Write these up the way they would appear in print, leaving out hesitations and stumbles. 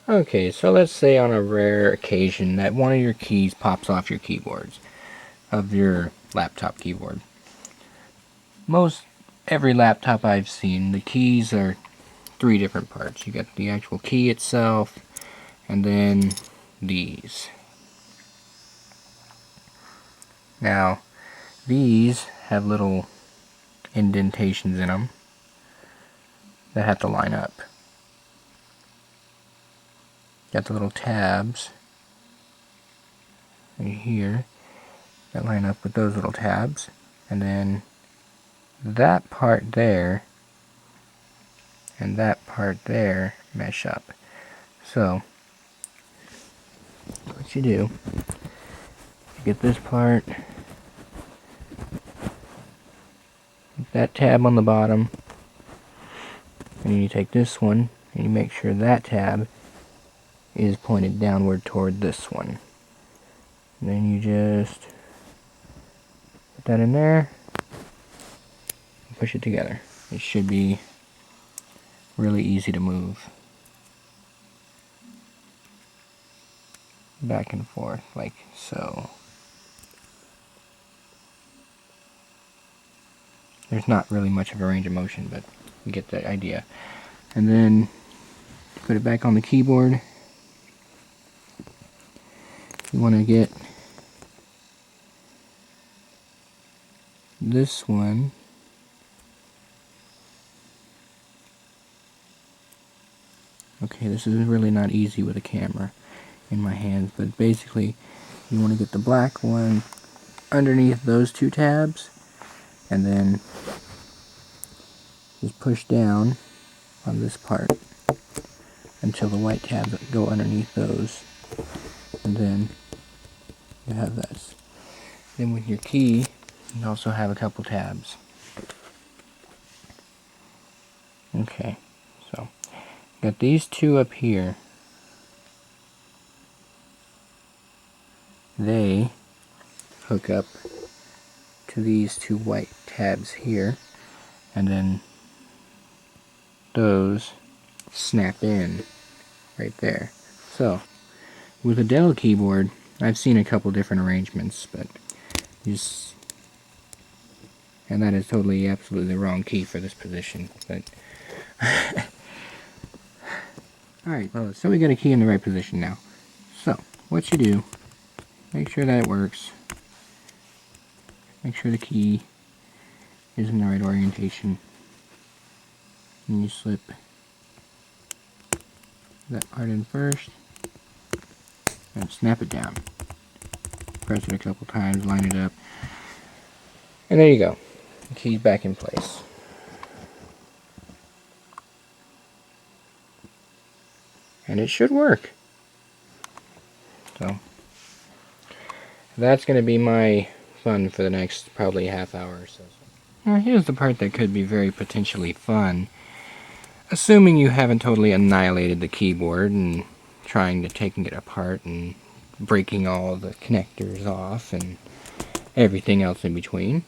Okay, so let's say on a rare occasion that one of your keys pops off your keyboards, of your laptop keyboard. Most every laptop I've seen, the keys are three different parts. You got the actual key itself, and then these. Now, these have little indentations in them that have to line up. Got the little tabs right here that line up with those little tabs, and then that part there and that part there mesh up. So what you do, you get this part, that tab on the bottom, and you take this one and you make sure that tab is pointed downward toward this one. And then you just put that in there and push it together. It should be really easy to move back and forth like so. There's not really much of a range of motion, but you get the idea. And then put it back on the keyboard. You want to get this one okay, this is really not easy with a camera in my hands, but basically you want to get the black one underneath those two tabs and then just push down on this part until the white tabs go underneath those, and then you have this. Then with your key you also have a couple tabs. Okay, so got these two up here. They hook up to these two white tabs here, and then those snap in right there. So with a Dell keyboard, I've seen a couple different arrangements, but just, and that is totally absolutely the wrong key for this position, but alright, well, so we got a key in the right position now. So what you do, make sure that it works, make sure the key is in the right orientation, and you slip that part in first and snap it down. Press it a couple times, line it up, and there you go. The key's back in place. And it should work. So that's going to be my fun for the next probably half hour or so. Now here's the part that could be very potentially fun. Assuming you haven't totally annihilated the keyboard and trying to taking it apart and breaking all the connectors off and everything else in between.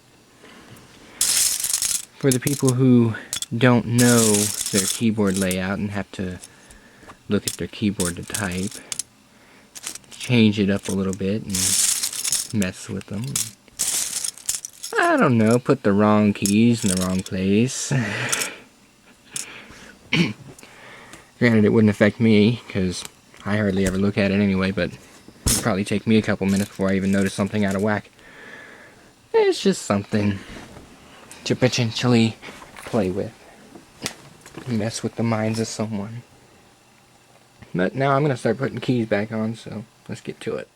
For the people who don't know their keyboard layout and have to look at their keyboard to type, change it up a little bit and mess with them. I don't know, put the wrong keys in the wrong place. Granted, it wouldn't affect me, because I hardly ever look at it anyway, but it would probably take me a couple minutes before I even notice something out of whack. It's just something to potentially play with. Mess with the minds of someone. But now I'm going to start putting keys back on, so let's get to it.